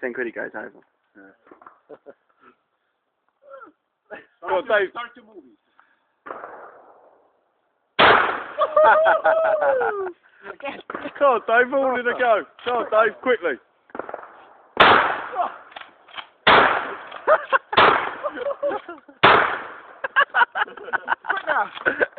10 quid it goes over. Yeah. Go on, Dave. Start your movie. Come on, Dave, all in a go. Come on, Dave, quickly. Quick now.